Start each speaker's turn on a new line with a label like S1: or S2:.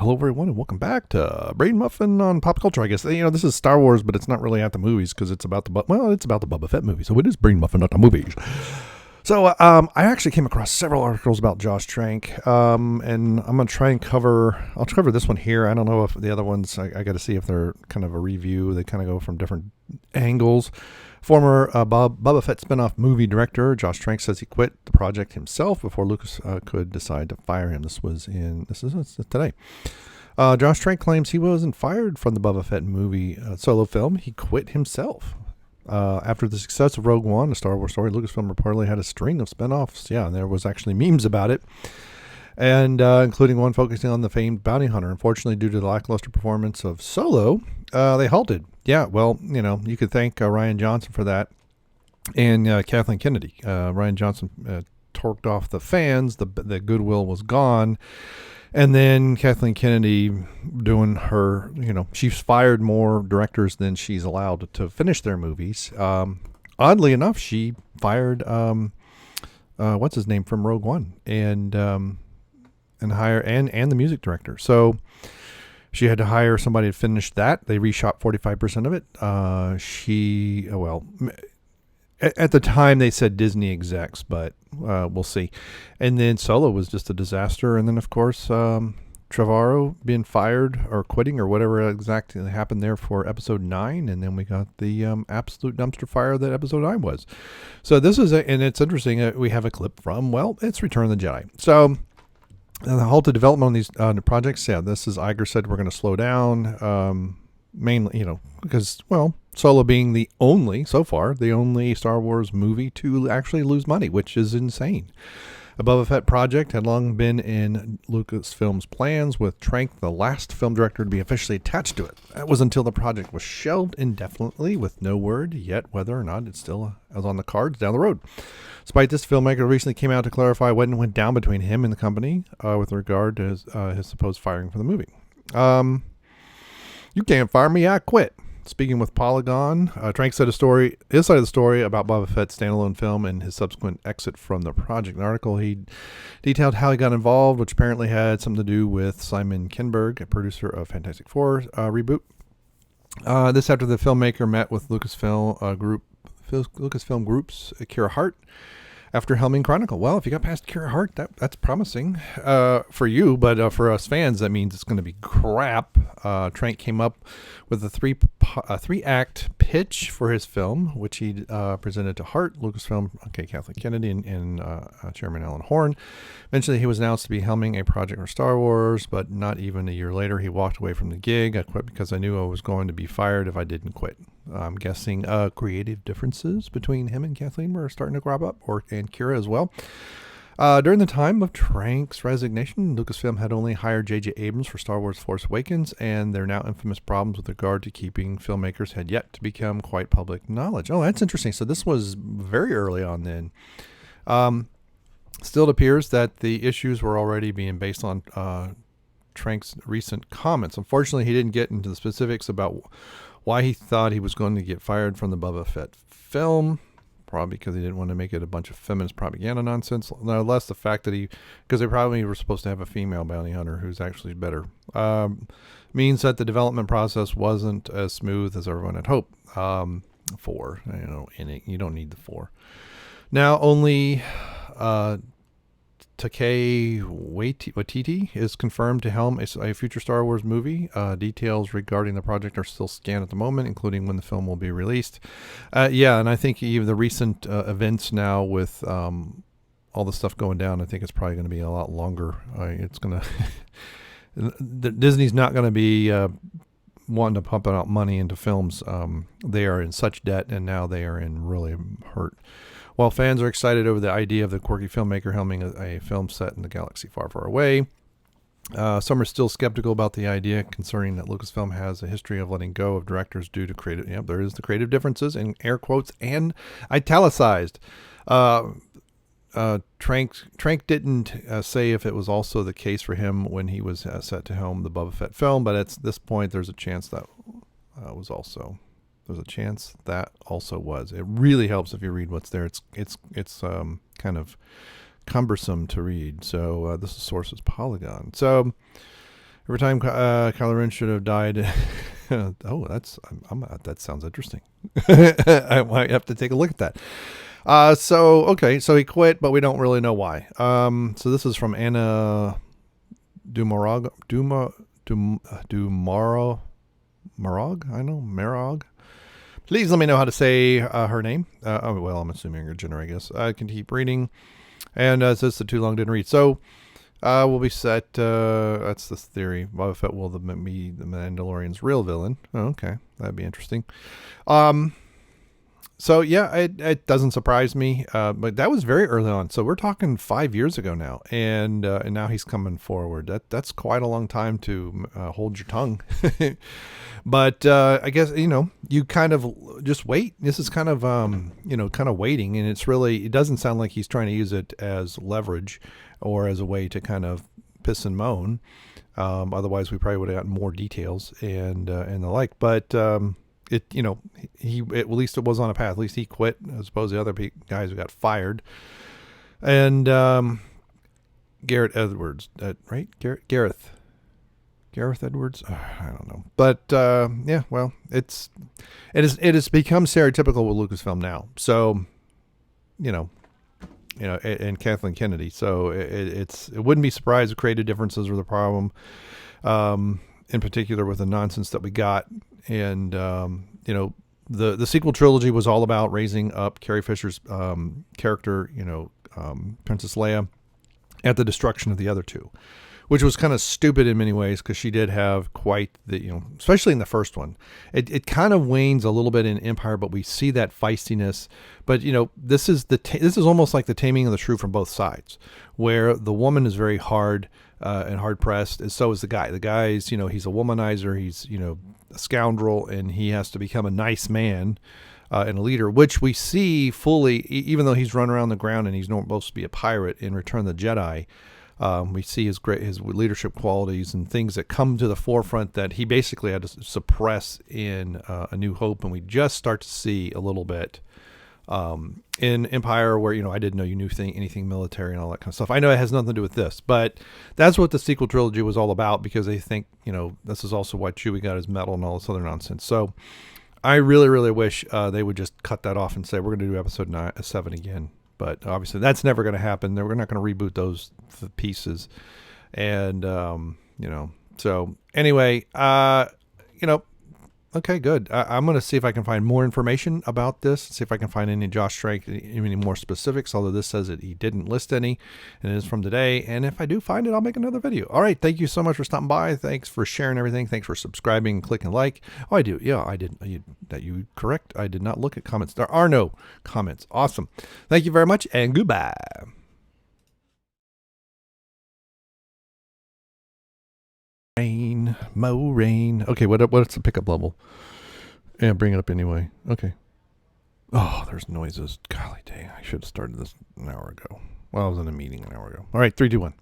S1: Hello, everyone, and welcome back to Brain Muffin on Pop Culture. I guess this is Star Wars, but it's not really at the movies because it's about it's about the Boba Fett movie. So it is Brain Muffin at the movies. So I actually came across several articles about Josh Trank, and I'm gonna try and I'll cover this one here. I don't know if the other ones. I got to see if they're kind of a review. They kind of go from different angles. Former Boba Fett spinoff movie director Josh Trank says he quit the project himself before Lucas could decide to fire him. This is today. Josh Trank claims he wasn't fired from the Boba Fett movie solo film. He quit himself. After the success of Rogue One, a Star Wars story, Lucasfilm reportedly had a string of spinoffs. Yeah, and there was actually memes about it, and including one focusing on the famed bounty hunter. Unfortunately, due to the lackluster performance of Solo, they halted. Yeah, well, you could thank Rian Johnson for that, and Kathleen Kennedy. Rian Johnson torqued off the fans. The goodwill was gone. And then Kathleen Kennedy doing her, she's fired more directors than she's allowed to finish their movies. Oddly enough, she fired, what's his name from Rogue One and hire and the music director. So she had to hire somebody to finish that. They reshot 45% of it. At the time they said Disney execs, but we'll see. And then Solo was just a disaster. And then, of course, Trevorrow being fired or quitting or whatever exactly happened there for episode 9. And then we got the absolute dumpster fire that episode 9 was. So this is, and it's interesting, we have a clip from, it's Return of the Jedi. So the halted development on these projects, this is Iger said we're going to slow down, mainly, because, Solo being the only Star Wars movie to actually lose money, which is insane. A Boba Fett project had long been in Lucasfilm's plans, with Trank, the last film director, to be officially attached to it. That was until the project was shelved indefinitely, with no word yet whether or not it still was on the cards down the road. Despite this, filmmaker recently came out to clarify what went down between him and the company with regard to his supposed firing for the movie. You can't fire me, I quit. Speaking with Polygon, Trank said his side of the story about Boba Fett's standalone film and his subsequent exit from the project. In the article, he detailed how he got involved, which apparently had something to do with Simon Kinberg, a producer of Fantastic Four reboot. This after the filmmaker met with Lucasfilm Group's Kira Hart after helming Chronicle. Well, if you got past Kira Hart, that's promising for you, but for us fans, that means it's going to be crap. Trank came up with a three-act pitch for his film, which he presented to Hart, Lucasfilm, Kathleen Kennedy, and Chairman Alan Horn. Eventually, he was announced to be helming a project for Star Wars, but not even a year later, he walked away from the gig. I quit because I knew I was going to be fired if I didn't quit. I'm guessing creative differences between him and Kathleen were starting to crop up, and Kira as well. During the time of Trank's resignation, Lucasfilm had only hired J.J. Abrams for Star Wars Force Awakens, and their now infamous problems with regard to keeping filmmakers had yet to become quite public knowledge. Oh, that's interesting. So this was very early on then. Still, it appears that the issues were already being based on Trank's recent comments. Unfortunately, he didn't get into the specifics about why he thought he was going to get fired from the Boba Fett film. Probably because he didn't want to make it a bunch of feminist propaganda nonsense. No less the fact that because they probably were supposed to have a female bounty hunter who's actually better, means that the development process wasn't as smooth as everyone had hoped. 4, you don't need the 4. Now only Taika Waititi is confirmed to helm a future Star Wars movie. Details regarding the project are still scanned at the moment, including when the film will be released. And I think even the recent events now with all the stuff going down, I think it's probably going to be a lot longer. It's going to Disney's not going to be wanting to pump out money into films. They are in such debt, and now they are in really hurt. While fans are excited over the idea of the quirky filmmaker helming a film set in the galaxy far, far away, some are still skeptical about the idea, concerning that Lucasfilm has a history of letting go of directors due to creative. Yeah, there is the creative differences in air quotes and italicized. Trank didn't say if it was also the case for him when he was set to helm the Boba Fett film, but at this point, there's a chance that was also. There's a chance that also was. It really helps if you read what's there. It's kind of cumbersome to read. So this source is Polygon. So Every time Kylo Ren should have died. Oh, that sounds interesting. I might have to take a look at that. So he quit, but we don't really know why. So this is from Anna Dumarog. Marog. Please let me know how to say her name. Well, I'm assuming her gender, I guess. I can keep reading. And it says the too long didn't read. So we'll be set. That's the theory. Boba Fett will be the Mandalorian's real villain. Oh, okay, that'd be interesting. So yeah, it doesn't surprise me. But that was very early on. So we're talking 5 years ago now, and now he's coming forward. That's quite a long time to hold your tongue. But I guess you kind of just wait. This is kind of kind of waiting, and it doesn't sound like he's trying to use it as leverage or as a way to kind of piss and moan. Otherwise, we probably would have gotten more details and the like. But he at least it was on a path. At least he quit. I suppose the other guys who got fired. And Garrett Edwards, right? Gareth Edwards. I don't know, but yeah. Well, it has become stereotypical with Lucasfilm now. So, and Kathleen Kennedy. So it wouldn't be surprised if creative differences were the problem. In particular with the nonsense that we got. And, the sequel trilogy was all about raising up Carrie Fisher's character, Princess Leia, at the destruction of the other two, which was kind of stupid in many ways because she did have quite the, especially in the first one. It kind of wanes a little bit in Empire, but we see that feistiness. But, this is almost like the taming of the shrew from both sides, where the woman is very hard and hard pressed, and so is the guy. The guy's, he's a womanizer, he's, a scoundrel, and he has to become a nice man and a leader, which we see fully, even though he's run around the ground and he's not supposed to be a pirate in Return of the Jedi. We see his leadership qualities and things that come to the forefront that he basically had to suppress in A New Hope, and we just start to see a little bit in Empire, where I didn't know you knew anything military and all that kind of stuff. I know it has nothing to do with this, but that's what the sequel trilogy was all about, because they think this is also why Chewie got his medal and all this other nonsense. So I really, really wish they would just cut that off and say we're going to do episode 7 again. But obviously that's never going to happen. We're not going to reboot those pieces. And, so anyway, okay, good. I'm going to see if I can find more information about this, see if I can find any Josh Trank, any more specifics, although this says that he didn't list any, and it is from today. And if I do find it, I'll make another video. All right. Thank you so much for stopping by. Thanks for sharing everything. Thanks for subscribing, clicking like. Oh, I do. Yeah, I did. You correct. I did not look at comments. There are no comments. Awesome. Thank you very much, and goodbye. Rain. Okay, what's the pickup level? Yeah, bring it up anyway. Okay. Oh, there's noises. Golly dang, I should have started this an hour ago. Well, I was in a meeting an hour ago. All right, 3, 2, 1.